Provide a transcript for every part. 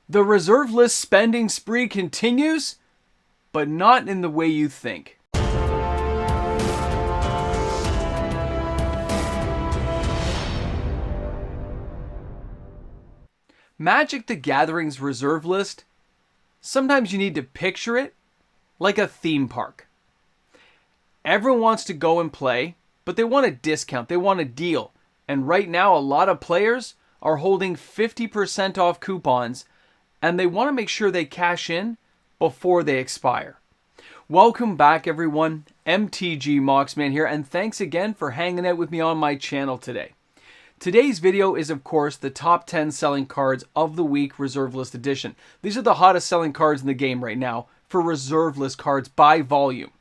The reserve list spending spree continues, but not in the way you think. Magic the Gathering's reserve list, sometimes you need to picture it like a theme park. Everyone wants to go and play, but they want a discount, they want a deal. And right now, a lot of players are holding 50% off coupons, and they want to make sure they cash in before they expire. Welcome back, everyone. MTG Moxman here, and thanks again for hanging out with me on my channel today. Today's video is, of course, the top 10 selling cards of the week Reserve List Edition. These are the hottest selling cards in the game right now for Reserve List cards by volume.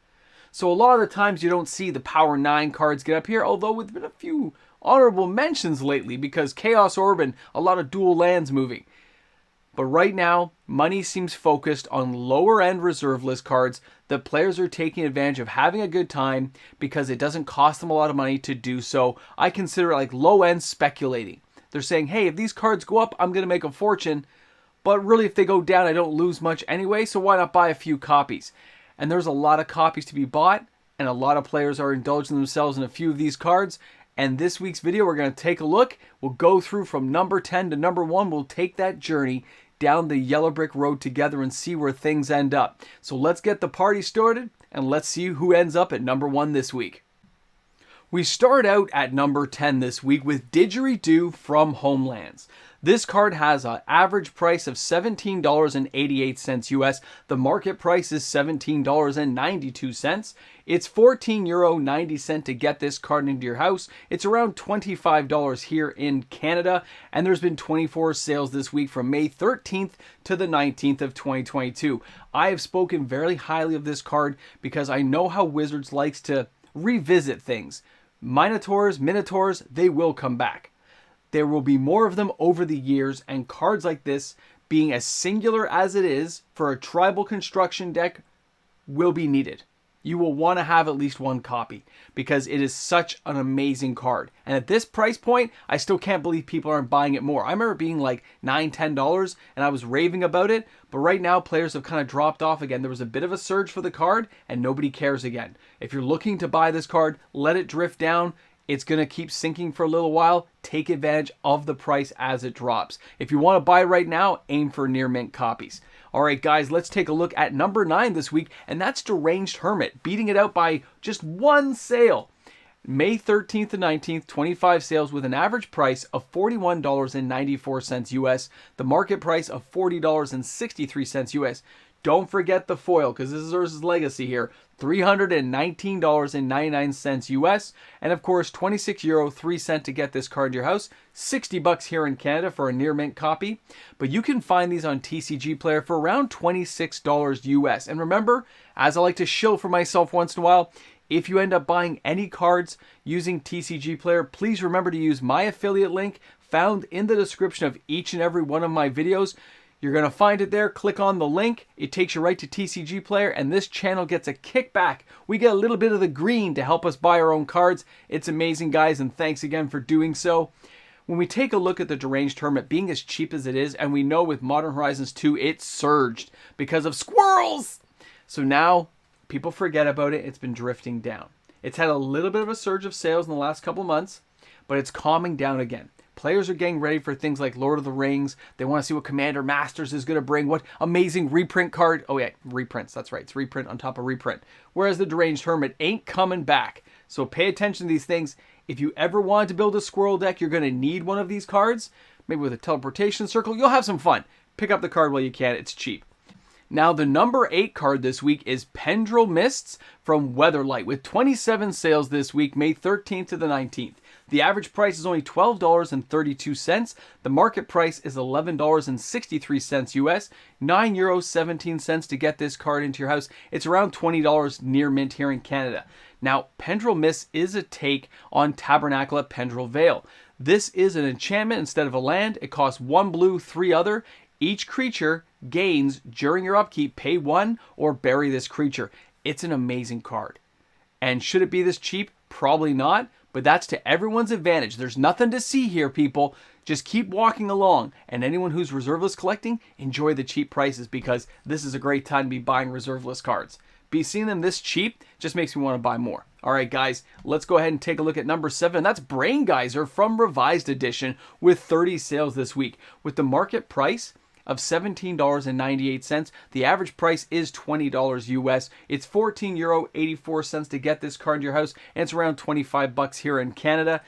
So a lot of the times you don't see the Power 9 cards get up here, although with been a few honorable mentions lately because Chaos Orb and a lot of dual lands moving. But right now, money seems focused on lower-end reserve list cards that players are taking advantage of having a good time because it doesn't cost them a lot of money to do so. I consider it like low-end speculating. They're saying, hey, if these cards go up, I'm going to make a fortune. But really, if they go down, I don't lose much anyway, so why not buy a few copies? And there's a lot of copies to be bought, and a lot of players are indulging themselves in a few of these cards. And this week's video, we're going to take a look. We'll go through from number 10 to number 1. We'll take that journey down the yellow brick road together and see where things end up. So let's get the party started and let's see who ends up at number 1 this week. We start out at number 10 this week with Didgeridoo from Homelands. This card has an average price of $17.88 US. The market price is $17.92. It's €14.90 to get this card into your house. It's around $25 here in Canada. And there's been 24 sales this week from May 13th to the 19th of 2022. I have spoken very highly of this card because I know how Wizards likes to revisit things. Minotaurs, they will come back. There will be more of them over the years, and cards like this, being as singular as it is for a tribal construction deck, will be needed. You will want to have at least one copy because it is such an amazing card. And at this price point, I still can't believe people aren't buying it more. I remember it being like $9, $10 and I was raving about it. But right now, players have kind of dropped off again. There was a bit of a surge for the card and nobody cares again. If you're looking to buy this card, let it drift down. It's going to keep sinking for a little while. Take advantage of the price as it drops. If you want to buy right now, aim for near mint copies. All right, guys, let's take a look at number 9 this week, and that's Deranged Hermit, beating it out by just one sale. May 13th to 19th, 25 sales with an average price of $41.94 US, the market price of $40.63 US. Don't forget the foil, because this is his legacy here. $319.99 US, and of course €26.03 to get this card in your house. $60 here in Canada for a near mint copy, but you can find these on TCG Player for around $26 US. And remember, as I like to shill for myself once in a while, if you end up buying any cards using TCG Player, please remember to use my affiliate link found in the description of each and every one of my videos. You're going to find it there. Click on the link. It takes you right to TCG Player, and this channel gets a kickback. We get a little bit of the green to help us buy our own cards. It's amazing, guys, and thanks again for doing so. When we take a look at the Deranged Hermit being as cheap as it is, and we know with Modern Horizons 2, it surged because of squirrels. So now people forget about it. It's been drifting down. It's had a little bit of a surge of sales in the last couple months, but it's calming down again. Players are getting ready for things like Lord of the Rings. They want to see what Commander Masters is going to bring. What amazing reprint card. Oh yeah, reprints. That's right. It's reprint on top of reprint. Whereas the Deranged Hermit ain't coming back. So pay attention to these things. If you ever wanted to build a squirrel deck, you're going to need one of these cards. Maybe with a teleportation circle. You'll have some fun. Pick up the card while you can. It's cheap. Now, the number 8 card this week is Pendrell Mists from Weatherlight with 27 sales this week, May 13th to the 19th. The average price is only $12.32. The market price is $11.63 US, €9.17 to get this card into your house. It's around $20 near mint here in Canada. Now, Pendrell Mists is a take on Tabernacle at Pendrell Vale. This is an enchantment instead of a land. It costs 1 blue, 3 other. Each creature gains during your upkeep, pay 1 or bury this creature. It's an amazing card. And should it be this cheap? Probably not, but that's to everyone's advantage. There's nothing to see here, people. Just keep walking along, and anyone who's reserve list collecting, enjoy the cheap prices, because this is a great time to be buying reserve list cards. Seeing them this cheap just makes me want to buy more. All right, guys, let's go ahead and take a look at number 7. That's Brain Geyser from Revised Edition with 30 sales this week. With the market price of $17.98, the average price is $20 US. It's €14.84 to get this card in your house, and it's around 25 bucks here in Canada.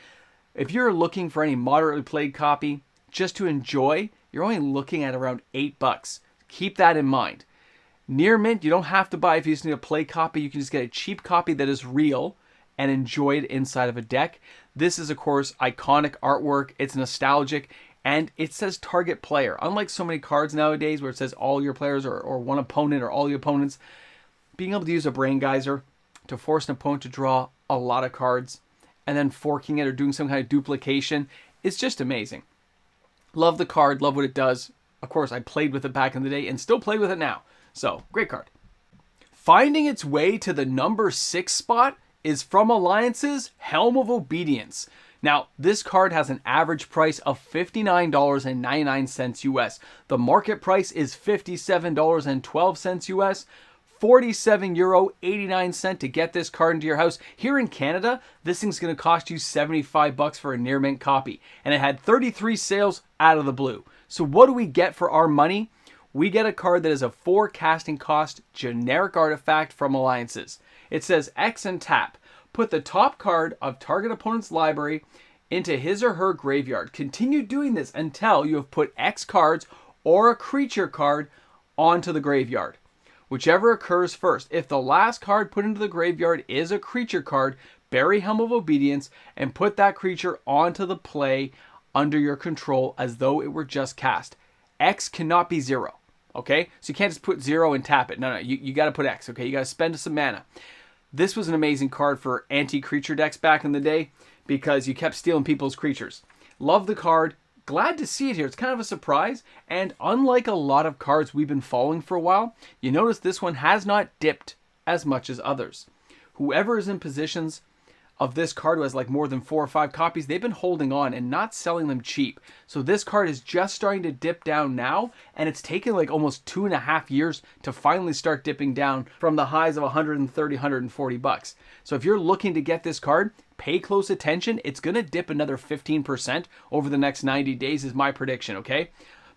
If you're looking for any moderately played copy just to enjoy, you're only looking at around 8 bucks. Keep that in mind. Near mint, you don't have to buy if you just need a play copy. You can just get a cheap copy that is real and enjoy it inside of a deck. This is, of course, iconic artwork. It's nostalgic, and it says target player. Unlike so many cards nowadays where it says all your players or one opponent or all your opponents, being able to use a Brain Geyser to force an opponent to draw a lot of cards and then forking it or doing some kind of duplication is just amazing. Love the card, love what it does. Of course, I played with it back in the day and still play with it now. So, great card. Finding its way to the number 6 spot is from Alliance's Helm of Obedience. Now, this card has an average price of $59.99 US. The market price is $57.12 US. €47.89 to get this card into your house. Here in Canada, this thing's going to cost you 75 bucks for a near mint copy. And it had 33 sales out of the blue. So what do we get for our money? We get a card that is a 4 casting cost generic artifact from Alliances. It says X and tap. Put the top card of target opponent's library into his or her graveyard. Continue doing this until you have put X cards or a creature card onto the graveyard. Whichever occurs first. If the last card put into the graveyard is a creature card, bury Helm of Obedience and put that creature onto the play under your control as though it were just cast. X cannot be 0. Okay, so you can't just put 0 and tap it. No, you got to put X. Okay, you got to spend some mana. This was an amazing card for anti-creature decks back in the day because you kept stealing people's creatures. Love the card. Glad to see it here. It's kind of a surprise. And unlike a lot of cards we've been following for a while, you notice this one has not dipped as much as others. Whoever is in positions of this card who has like more than 4 or 5 copies, they've been holding on and not selling them cheap. So this card is just starting to dip down now, and it's taken like almost 2.5 years to finally start dipping down from the highs of 130, 140 bucks. So if you're looking to get this card, pay close attention. It's going to dip another 15% over the next 90 days is my prediction, okay?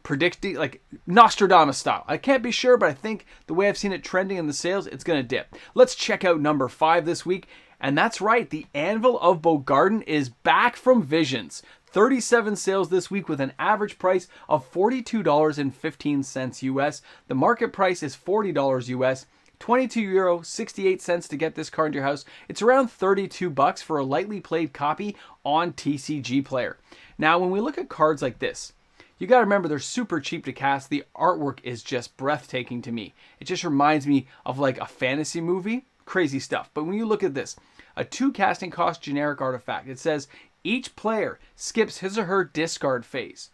Predicting like Nostradamus style. I can't be sure, but I think the way I've seen it trending in the sales, it's going to dip. Let's check out number 5 this week. And that's right, the Anvil of Bogardan is back from Visions. 37 sales this week with an average price of $42.15 US. The market price is $40 US. €22.68 to get this card in your house. It's around 32 bucks for a lightly played copy on TCG Player. Now, when we look at cards like this, you got to remember they're super cheap to cast. The artwork is just breathtaking to me. It just reminds me of like a fantasy movie. Crazy stuff. But when you look at this, a 2 casting cost generic artifact. It says each player skips his or her discard phase.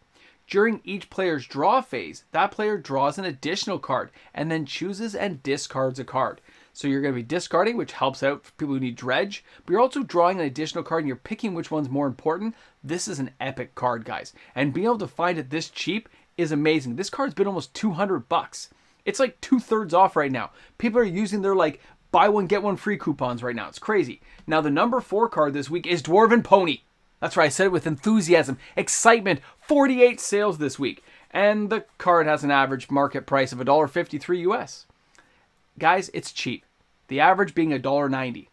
During each player's draw phase, that player draws an additional card and then chooses and discards a card. So you're going to be discarding, which helps out for people who need dredge, but you're also drawing an additional card and you're picking which one's more important. This is an epic card, guys. And being able to find it this cheap is amazing. This card's been almost 200 bucks. It's like 2/3 off right now. People are using their like buy one, get one free coupons right now. It's crazy. Now, the number 4 card this week is Dwarven Pony. That's right, I said it with enthusiasm, excitement. 48 sales this week. And the card has an average market price of $1.53 US. Guys, it's cheap. The average being $1.90.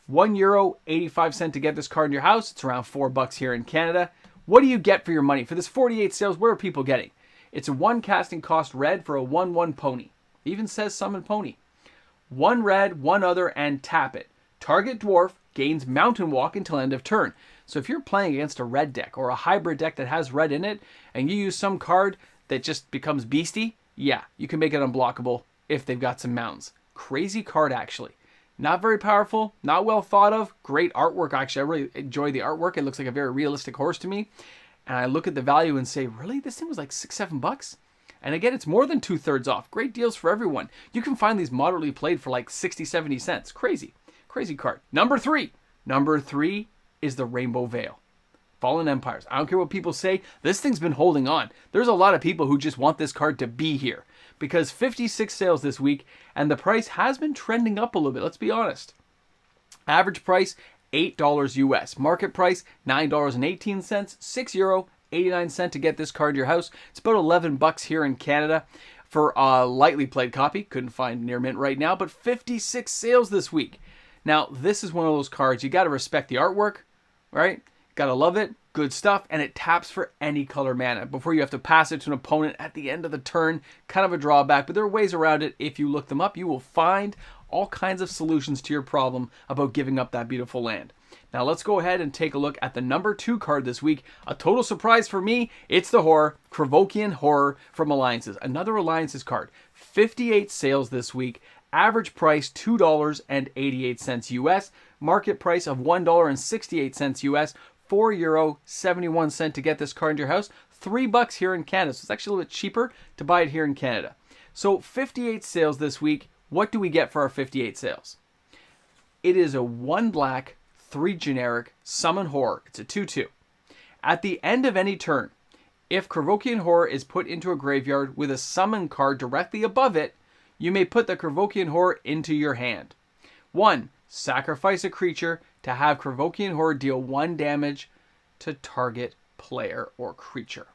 €1.85 to get this card in your house. It's around 4 bucks here in Canada. What do you get for your money? For this 48 sales, what are people getting? It's a 1 casting cost red for a 1/1 pony. It even says summon pony. 1 red, 1 other, and tap it. Target dwarf gains mountain walk until end of turn. So if you're playing against a red deck or a hybrid deck that has red in it, and you use some card that just becomes beastie, yeah, you can make it unblockable if they've got some mountains. Crazy card, actually. Not very powerful, not well thought of. Great artwork, actually. I really enjoy the artwork. It looks like a very realistic horse to me. And I look at the value and say, really? This thing was like 6-7 bucks? And again, it's more than 2/3 off. Great deals for everyone. You can find these moderately played for like 60-70 cents. Crazy. Crazy card. Number 3. Number 3 is the Rainbow Veil. Fallen Empires. I don't care what people say. This thing's been holding on. There's a lot of people who just want this card to be here. Because 56 sales this week, and the price has been trending up a little bit. Let's be honest. Average price, $8 US. Market price, $9.18. €6.89 to get this card to your house. It's about $11 here in Canada for a lightly played copy. Couldn't find near mint right now, but 56 sales this week. Now, this is one of those cards, you got to respect the artwork, right? Got to love it. Good stuff. And it taps for any color mana before you have to pass it to an opponent at the end of the turn. Kind of a drawback, but there are ways around it. If you look them up, you will find all kinds of solutions to your problem about giving up that beautiful land. Now let's go ahead and take a look at the number 2 card this week. A total surprise for me. It's the Horror, Provoking Horror from Alliances. Another Alliances card. 58 sales this week. Average price $2.88 US. Market price of $1.68 US. €4.71 to get this card into your house. $3 here in Canada. So it's actually a little bit cheaper to buy it here in Canada. So 58 sales this week. What do we get for our 58 sales? It is a 1 black, 3 generic summon horror. It's a 2/2. At the end of any turn, if Provoking Horror is put into a graveyard with a summon card directly above it, you may put the Provoking Horror into your hand. 1. Sacrifice a creature to have Provoking Horror deal 1 damage to target player or creature.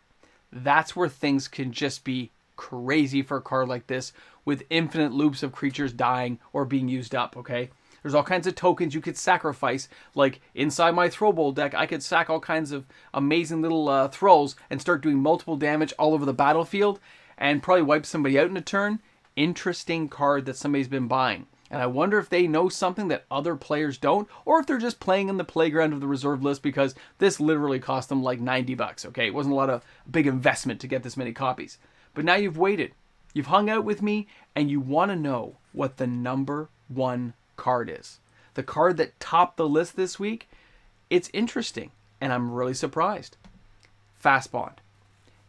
That's where things can just be crazy for a card like this with infinite loops of creatures dying or being used up, okay? There's all kinds of tokens you could sacrifice. Like inside my Throw Bowl deck, I could sack all kinds of amazing little throws and start doing multiple damage all over the battlefield and probably wipe somebody out in a turn. Interesting card that somebody's been buying. And I wonder if they know something that other players don't, or if they're just playing in the playground of the reserve list because this literally cost them like $90, okay? It wasn't a lot of big investment to get this many copies. But now you've waited. You've hung out with me, and you want to know what the number 1 card is. The card that topped the list this week, it's interesting, and I'm really surprised. Fastbond.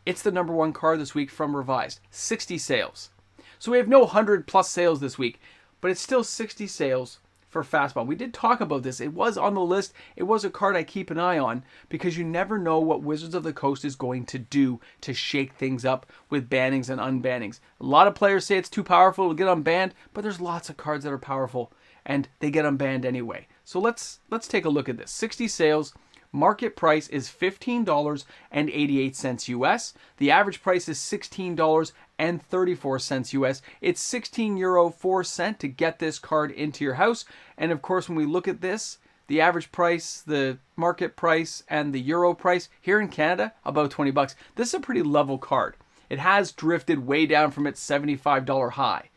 It's the number 1 card this week from Revised. 60 sales. So we have no 100+ sales this week, but it's still 60 sales for Fastbond. We did talk about this. It was on the list. It was a card I keep an eye on because you never know what Wizards of the Coast is going to do to shake things up with bannings and unbannings. A lot of players say it's too powerful to get unbanned, but there's lots of cards that are powerful and they get unbanned anyway. So let's take a look at this. 60 sales. Market price is $15.88 US. The average price is $16.34 US. It's €16.04 to get this card into your house. And of course, when we look at this, the average price, the market price, and the euro price here in Canada, about $20. This is a pretty level card. It has drifted way down from its $75 high.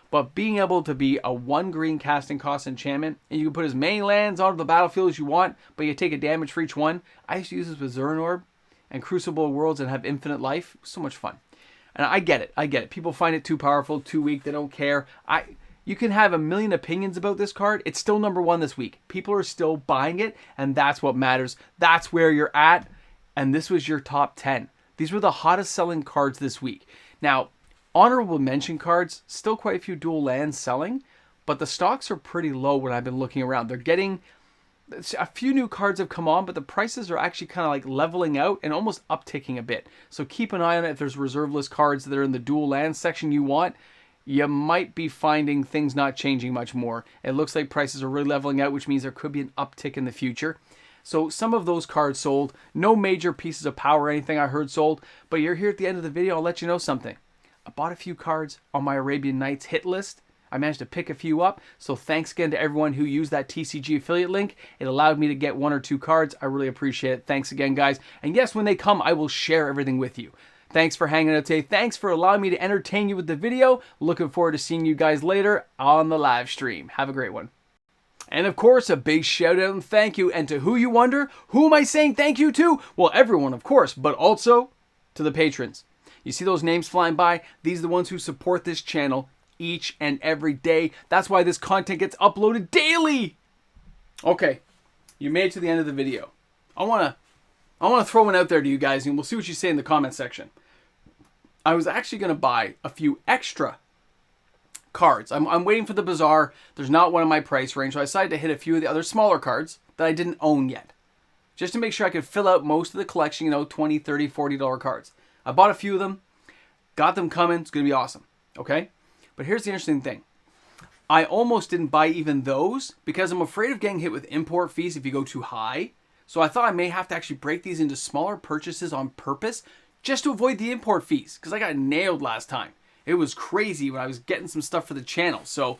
But being able to be a 1 green casting cost enchantment, and you can put as many lands onto the battlefield as you want, but you take a damage for each one. I used to use this with Zern Orb and Crucible of Worlds and have infinite life. So much fun. And I get it. People find it too powerful, too weak. They don't care. You can have a million opinions about this card. It's still number 1 this week. People are still buying it, and that's what matters. That's where you're at. And this was your top 10. These were the hottest selling cards this week. Now, honorable mention cards, still quite a few dual lands selling, but the stocks are pretty low when I've been looking around. They're getting, a few new cards have come on, but the prices are actually kind of like leveling out and almost upticking a bit. So keep an eye on it. If there's reserve list cards that are in the dual land section you want, you might be finding things not changing much more. It looks like prices are really leveling out, which means there could be an uptick in the future. So some of those cards sold. No major pieces of power or anything I heard sold, but you're here at the end of the video. I'll let you know something. I bought a few cards on my Arabian Nights hit list. I managed to pick a few up. So thanks again to everyone who used that TCG affiliate link. It allowed me to get 1 or 2 cards. I really appreciate it. Thanks again, guys. And yes, when they come, I will share everything with you. Thanks for hanging out today. Thanks for allowing me to entertain you with the video. Looking forward to seeing you guys later on the live stream. Have a great one. And of course, a big shout out and thank you. And to who you wonder, who am I saying thank you to? Well, everyone, of course, but also to the patrons. You see those names flying by? These are the ones who support this channel each and every day. That's why this content gets uploaded daily. Okay, you made it to the end of the video. I want to throw one out there to you guys, and we'll see what you say in the comment section. I was actually going to buy a few extra cards. I'm waiting for the Bazaar. There's not one in my price range, so I decided to hit a few of the other smaller cards that I didn't own yet. just to make sure I could fill out most of the collection, you know, $20, $30, $40 cards. I bought a few of them, got them coming. It's going to be awesome, okay? But here's the interesting thing. I almost didn't buy even those because I'm afraid of getting hit with import fees if you go too high. So I thought I may have to actually break these into smaller purchases on purpose just to avoid the import fees because I got nailed last time. It was crazy when I was getting some stuff for the channel. So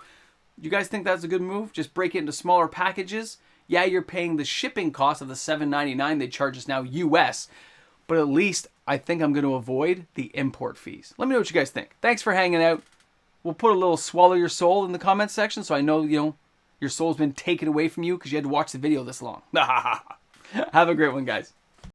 you guys think that's a good move? Just break it into smaller packages. Yeah, you're paying the shipping cost of the $7.99 they charge us now US, but at least I think I'm going to avoid the import fees. Let me know what you guys think. Thanks for hanging out. We'll put a little swallow your soul in the comments section so I know, you know, your soul's been taken away from you because you had to watch the video this long. Have a great one, guys.